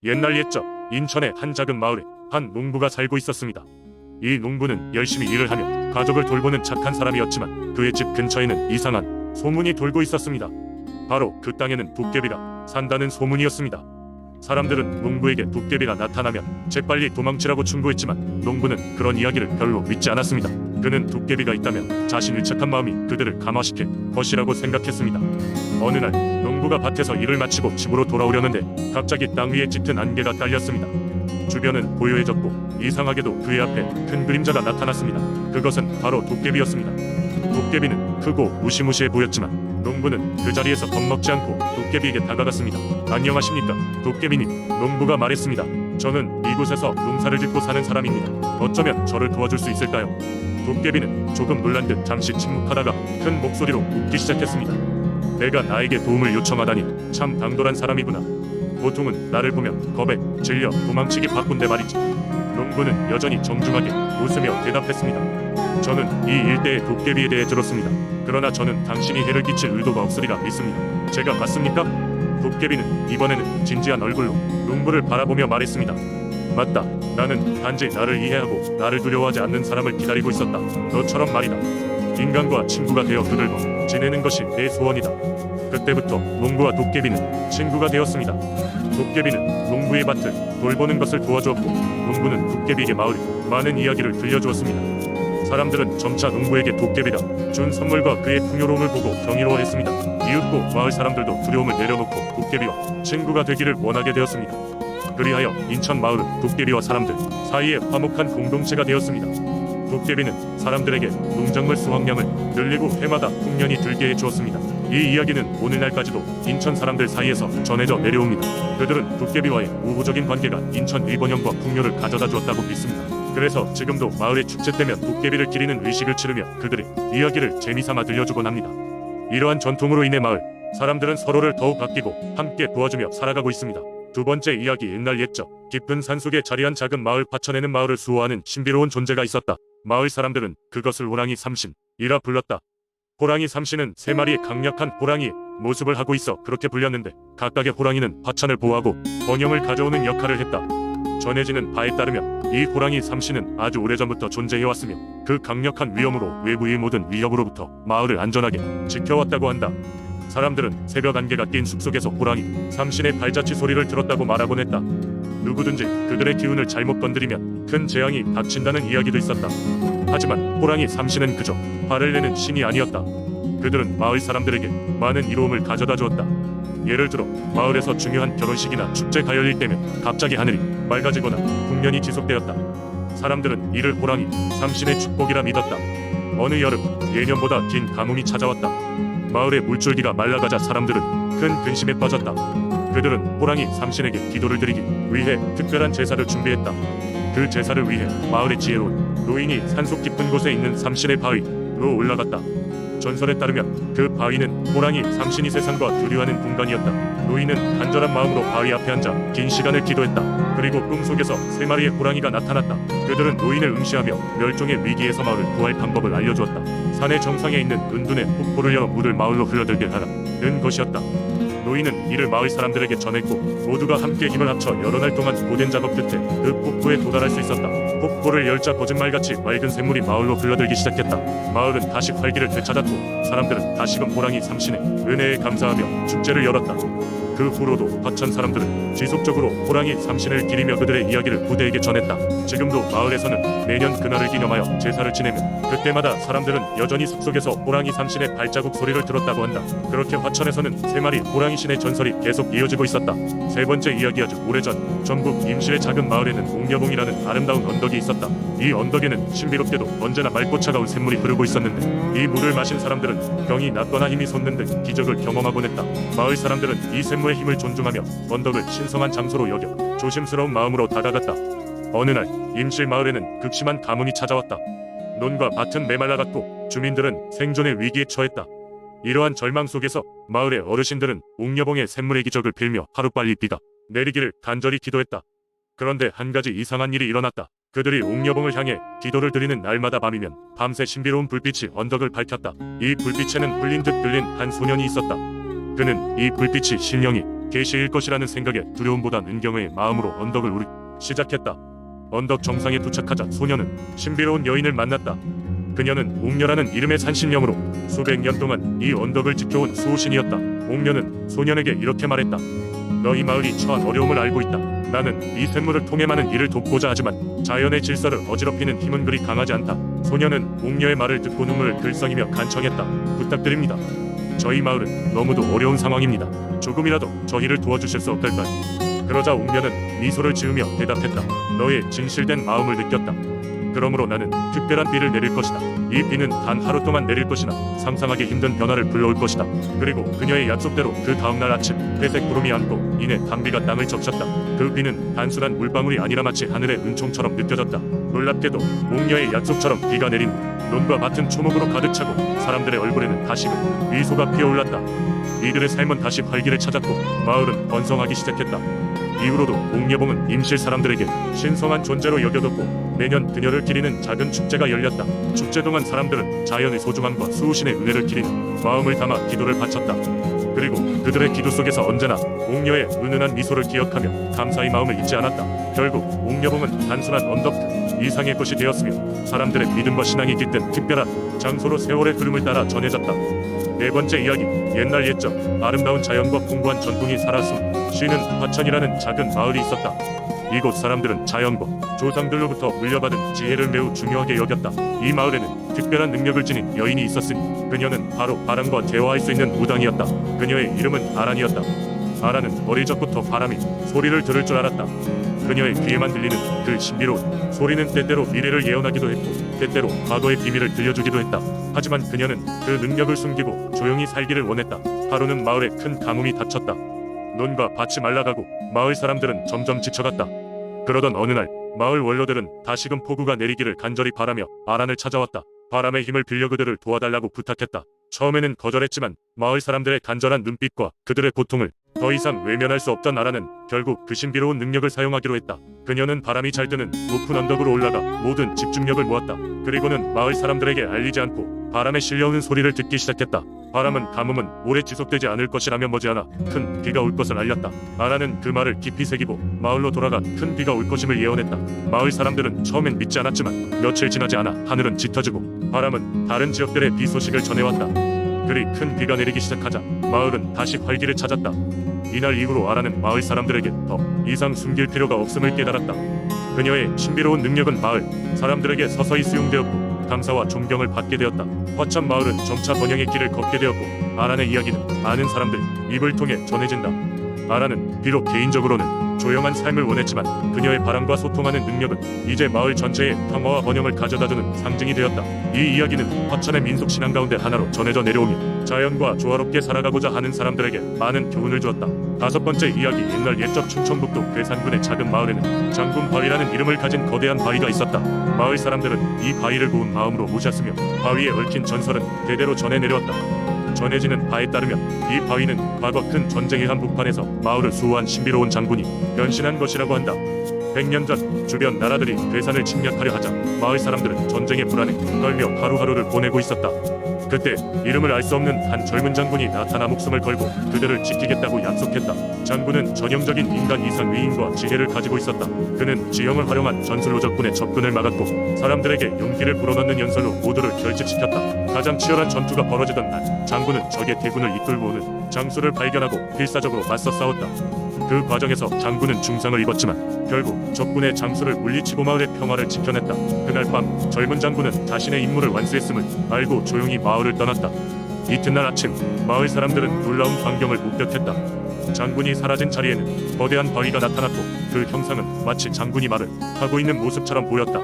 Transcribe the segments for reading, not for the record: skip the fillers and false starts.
옛날 옛적 인천의 한 작은 마을에 한 농부가 살고 있었습니다. 이 농부는 열심히 일을 하며 가족을 돌보는 착한 사람이었지만 그의 집 근처에는 이상한 소문이 돌고 있었습니다. 바로 그 땅에는 도깨비가 산다는 소문이었습니다. 사람들은 농부에게 도깨비가 나타나면 재빨리 도망치라고 충고했지만 농부는 그런 이야기를 별로 믿지 않았습니다. 그는 도깨비가 있다면 자신의 착한 마음이 그들을 감화시킬 것이라고 생각했습니다. 어느 날 농부가 밭에서 일을 마치고 집으로 돌아오려는데 갑자기 땅 위에 짙은 안개가 깔렸습니다. 주변은 고요해졌고 이상하게도 그의 앞에 큰 그림자가 나타났습니다. 그것은 바로 도깨비였습니다. 도깨비는 크고 무시무시해 보였지만 농부는 그 자리에서 겁먹지 않고 도깨비에게 다가갔습니다. 안녕하십니까, 도깨비님. 농부가 말했습니다. 저는 이곳에서 농사를 짓고 사는 사람입니다. 어쩌면 저를 도와줄 수 있을까요? 도깨비는 조금 놀란 듯 잠시 침묵하다가 큰 목소리로 웃기 시작했습니다. 내가 나에게 도움을 요청하다니 참 당돌한 사람이구나. 보통은 나를 보면 겁에 질려 도망치기 바쁜데 말이지. 농부는 여전히 정중하게 웃으며 대답했습니다. 저는 이 일대의 도깨비에 대해 들었습니다. 그러나 저는 당신이 해를 끼칠 의도가 없으리라 믿습니다. 제가 맞습니까? 도깨비는 이번에는 진지한 얼굴로 농부를 바라보며 말했습니다. 맞다. 나는 단지 나를 이해하고 나를 두려워하지 않는 사람을 기다리고 있었다. 너처럼 말이다. 인간과 친구가 되어 그들과 지내는 것이 내 소원이다. 그때부터 농부와 도깨비는 친구가 되었습니다. 도깨비는 농부의 밭을 돌보는 것을 도와주었고 농부는 도깨비에게 마을의 많은 이야기를 들려주었습니다. 사람들은 점차 농부에게 도깨비가 준 선물과 그의 풍요로움을 보고 경이로워했습니다. 이윽고 마을 사람들도 두려움을 내려놓고 도깨비와 친구가 되기를 원하게 되었습니다. 그리하여 인천 마을은 도깨비와 사람들 사이에 화목한 공동체가 되었습니다. 도깨비는 사람들에게 농작물 수확량을 늘리고 해마다 풍년이 들게 해주었습니다. 이 이야기는 오늘날까지도 인천 사람들 사이에서 전해져 내려옵니다. 그들은 도깨비와의 우호적인 관계가 인천 일본형과 풍요를 가져다 주었다고 믿습니다. 그래서 지금도 마을의 축제 때면 도깨비를 기리는 의식을 치르며 그들의 이야기를 재미삼아 들려주곤 합니다. 이러한 전통으로 인해 마을 사람들은 서로를 더욱 아끼고 함께 도와주며 살아가고 있습니다. 두 번째 이야기. 옛날 옛적 깊은 산속에 자리한 작은 마을 파천에는 마을을 수호하는 신비로운 존재가 있었다. 마을 사람들은 그것을 호랑이 삼신이라 불렀다. 호랑이 삼신은 세 마리의 강력한 호랑이의 모습을 하고 있어 그렇게 불렸는데 각각의 호랑이는 화천을 보호하고 번영을 가져오는 역할을 했다. 전해지는 바에 따르면 이 호랑이 삼신은 아주 오래전부터 존재해왔으며 그 강력한 위험으로 외부의 모든 위협으로부터 마을을 안전하게 지켜왔다고 한다. 사람들은 새벽 안개가 낀 숲속에서 호랑이 삼신의 발자취 소리를 들었다고 말하곤 했다. 누구든지 그들의 기운을 잘못 건드리면 큰 재앙이 닥친다는 이야기도 있었다. 하지만 호랑이 삼신은 그저 화를 내는 신이 아니었다. 그들은 마을 사람들에게 많은 이로움을 가져다 주었다. 예를 들어 마을에서 중요한 결혼식이나 축제 가열일 때면 갑자기 하늘이 맑아지거나 풍년이 지속되었다. 사람들은 이를 호랑이 삼신의 축복이라 믿었다. 어느 여름 예년보다 긴 가뭄이 찾아왔다. 마을의 물줄기가 말라가자 사람들은 큰 근심에 빠졌다. 그들은 호랑이 삼신에게 기도를 드리기 위해 특별한 제사를 준비했다. 그 제사를 위해 마을의 지혜로운 노인이 산속 깊은 곳에 있는 삼신의 바위로 올라갔다. 전설에 따르면 그 바위는 호랑이 삼신이 세상과 교류하는 공간이었다. 노인은 간절한 마음으로 바위 앞에 앉아 긴 시간을 기도했다. 그리고 꿈속에서 세 마리의 호랑이가 나타났다. 그들은 노인을 응시하며 멸종의 위기에서 마을을 구할 방법을 알려주었다. 산의 정상에 있는 은둔의 폭포를 열어 물을 마을로 흘러들게 하라는 것이었다. 노인은 이를 마을 사람들에게 전했고 모두가 함께 힘을 합쳐 여러 날 동안 고된 작업 끝에 그 폭포에 도달할 수 있었다. 폭포를 열자 거짓말같이 맑은 샘물이 마을로 흘러들기 시작했다. 마을은 다시 활기를 되찾았고 사람들은 다시금 호랑이 삼신의 은혜에 감사하며 축제를 열었다. 그 후로도 화천 사람들은 지속적으로 호랑이 삼신을 기리며 그들의 이야기를 부대에게 전했다. 지금도 마을에서는 매년 그날을 기념하여 제사를 지내며 그때마다 사람들은 여전히 숲속에서 호랑이 삼신의 발자국 소리를 들었다고 한다. 그렇게 화천에서는 세 마리 호랑이 신의 전설이 계속 이어지고 있었다. 세 번째 이야기. 아주 오래전 전북 임실의 작은 마을에는 옥녀봉이라는 아름다운 언덕이 있었다. 이 언덕에는 신비롭게도 언제나 맑고 차가운 샘물이 흐르고 있었는데 이 물을 마신 사람들은 병이 낫거나 힘이 솟는 등 기적을 경험하곤 했다. 마을 사람들은 이 샘물의 힘을 존중하며 언덕을 신성한 장소로 여겨 조심스러운 마음으로 다가갔다. 어느 날 임실 마을에는 극심한 가뭄이 찾아왔다. 논과 밭은 메말라갔고 주민들은 생존의 위기에 처했다. 이러한 절망 속에서 마을의 어르신들은 옥녀봉의 샘물의 기적을 빌며 하루빨리 비가 내리기를 간절히 기도했다. 그런데 한 가지 이상한 일이 일어났다. 그들이 옥녀봉을 향해 기도를 드리는 날마다 밤이면 밤새 신비로운 불빛이 언덕을 밝혔다. 이 불빛에는 홀린 듯 들린 한 소년이 있었다. 그는 이 불빛이 신령이 계시일 것이라는 생각에 두려움보다 은경의 마음으로 언덕을 오르기 시작했다. 언덕 정상에 도착하자 소녀는 신비로운 여인을 만났다. 그녀는 옥녀라는 이름의 산신령으로 수백 년 동안 이 언덕을 지켜온 수호신이었다. 옥녀는 소년에게 이렇게 말했다. 너희 마을이 처한 어려움을 알고 있다. 나는 이 샘물을 통해 많은 일을 돕고자 하지만 자연의 질서를 어지럽히는 힘은 그리 강하지 않다. 소녀는 옥녀의 말을 듣고 눈물을 글썽이며 간청했다. 부탁드립니다. 저희 마을은 너무도 어려운 상황입니다. 조금이라도 저희를 도와주실 수 없을까요? 그러자 옥녀는 미소를 지으며 대답했다. 너의 진실된 마음을 느꼈다. 그러므로 나는 특별한 비를 내릴 것이다. 이 비는 단 하루 동안 내릴 것이나 상상하기 힘든 변화를 불러올 것이다. 그리고 그녀의 약속대로 그 다음날 아침 회색 구름이 안고 이내 단비가 땅을 적셨다. 그 비는 단순한 물방울이 아니라 마치 하늘의 은총처럼 느껴졌다. 놀랍게도 옥녀의 약속처럼 비가 내린 후 논과 밭은 초목으로 가득 차고 사람들의 얼굴에는 다시금 미소가 피어올랐다. 이들의 삶은 다시 활기를 찾았고 마을은 번성하기 시작했다. 이후로도 옥녀봉은 임실 사람들에게 신성한 존재로 여겨졌고 매년 그녀를 기리는 작은 축제가 열렸다. 축제 동안 사람들은 자연의 소중함과 수호신의 은혜를 기리는 마음을 담아 기도를 바쳤다. 그리고 그들의 기도 속에서 언제나 옥녀의 은은한 미소를 기억하며 감사의 마음을 잊지 않았다. 결국 옥녀봉은 단순한 언덕 그 이상의 것이 되었으며 사람들의 믿음과 신앙이 깃든 특별한 장소로 세월의 흐름을 따라 전해졌다. 네 번째 이야기. 옛날 옛적 아름다운 자연과 풍부한 전통이 살아 쉬는 화천이라는 작은 마을이 있었다. 이곳 사람들은 자연과 조상들로부터 물려받은 지혜를 매우 중요하게 여겼다. 이 마을에는 특별한 능력을 지닌 여인이 있었으니 그녀는 바로 바람과 대화할 수 있는 무당이었다. 그녀의 이름은 아란이었다. 아란은 어릴 적부터 바람이 소리를 들을 줄 알았다. 그녀의 귀에만 들리는 그 신비로운 소리는 때때로 미래를 예언하기도 했고 때때로 과거의 비밀을 들려주기도 했다. 하지만 그녀는 그 능력을 숨기고 조용히 살기를 원했다. 하루는 마을에 큰 가뭄이 닥쳤다. 논과 밭이 말라가고 마을 사람들은 점점 지쳐갔다. 그러던 어느 날 마을 원로들은 다시금 폭우가 내리기를 간절히 바라며 아란을 찾아왔다. 바람의 힘을 빌려 그들을 도와달라고 부탁했다. 처음에는 거절했지만 마을 사람들의 간절한 눈빛과 그들의 고통을 더 이상 외면할 수 없던 아란은 결국 그 신비로운 능력을 사용하기로 했다. 그녀는 바람이 잘 뜨는 높은 언덕으로 올라가 모든 집중력을 모았다. 그리고는 마을 사람들에게 알리지 않고 바람에 실려오는 소리를 듣기 시작했다. 바람은 가뭄은 오래 지속되지 않을 것이라며 머지않아 큰 비가 올 것을 알렸다. 아란은 그 말을 깊이 새기고 마을로 돌아가 큰 비가 올 것임을 예언했다. 마을 사람들은 처음엔 믿지 않았지만 며칠 지나지 않아 하늘은 짙어지고 바람은 다른 지역들의 비 소식을 전해왔다. 그리 큰 비가 내리기 시작하자 마을은 다시 활기를 찾았다. 이날 이후로 아란은 마을 사람들에게 더 이상 숨길 필요가 없음을 깨달았다. 그녀의 신비로운 능력은 마을 사람들에게 서서히 수용되었고 감사와 존경을 받게 되었다. 화천 마을은 점차 번영의 길을 걷게 되었고 아란의 이야기는 많은 사람들 입을 통해 전해진다. 아란은 비록 개인적으로는 조용한 삶을 원했지만 그녀의 바람과 소통하는 능력은 이제 마을 전체에 평화와 번영을 가져다주는 상징이 되었다. 이 이야기는 화천의 민속 신앙 가운데 하나로 전해져 내려오며 자연과 조화롭게 살아가고자 하는 사람들에게 많은 교훈을 주었다. 다섯 번째 이야기. 옛날 옛적 충청북도 괴산군의 작은 마을에는 장군바위라는 이름을 가진 거대한 바위가 있었다. 마을 사람들은 이 바위를 고운 마음으로 모셨으며 바위에 얽힌 전설은 대대로 전해 내려왔다. 전해지는 바에 따르면 이 바위는 과거 큰 전쟁의 한복판에서 마을을 수호한 신비로운 장군이 변신한 것이라고 한다. 100년 전 주변 나라들이 괴산을 침략하려 하자 마을 사람들은 전쟁의 불안에 떨며 하루하루를 보내고 있었다. 그때 이름을 알 수 없는 한 젊은 장군이 나타나 목숨을 걸고 그들을 지키겠다고 약속했다. 장군은 전형적인 인간 이상 위인과 지혜를 가지고 있었다. 그는 지형을 활용한 전술로 적군의 접근을 막았고 사람들에게 용기를 불어넣는 연설로 모두를 결집시켰다. 가장 치열한 전투가 벌어지던 날 장군은 적의 대군을 이끌고 오는 장수를 발견하고 필사적으로 맞서 싸웠다. 그 과정에서 장군은 중상을 입었지만 결국 적군의 장수를 물리치고 마을의 평화를 지켜냈다. 그날 밤 젊은 장군은 자신의 임무를 완수했음을 알고 조용히 마을을 떠났다. 이튿날 아침 마을 사람들은 놀라운 광경을 목격했다. 장군이 사라진 자리에는 거대한 바위가 나타났고 그 형상은 마치 장군이 말을 하고 있는 모습처럼 보였다.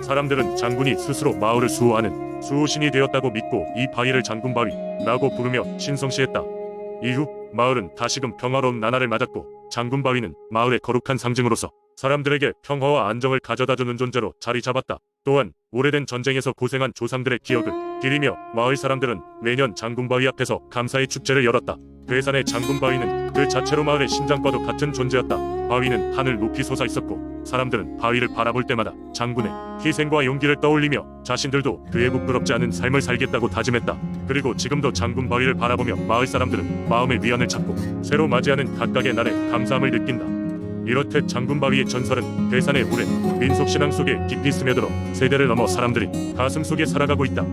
사람들은 장군이 스스로 마을을 수호하는 수호신이 되었다고 믿고 이 바위를 장군바위라고 부르며 신성시했다. 이후 마을은 다시금 평화로운 나날을 맞았고 장군바위는 마을의 거룩한 상징으로서 사람들에게 평화와 안정을 가져다주는 존재로 자리 잡았다. 또한 오래된 전쟁에서 고생한 조상들의 기억을 기리며 마을 사람들은 매년 장군바위 앞에서 감사의 축제를 열었다. 괴산의 장군바위는 그 자체로 마을의 심장과도 같은 존재였다. 바위는 하늘 높이 솟아 있었고 사람들은 바위를 바라볼 때마다 장군의 희생과 용기를 떠올리며 자신들도 그에 부끄럽지 않은 삶을 살겠다고 다짐했다. 그리고 지금도 장군바위를 바라보며 마을 사람들은 마음의 위안을 찾고 새로 맞이하는 각각의 날에 감사함을 느낀다. 이렇듯 장군바위의 전설은 괴산의 오랜 민속신앙 속에 깊이 스며들어 세대를 넘어 사람들이 가슴 속에 살아가고 있다.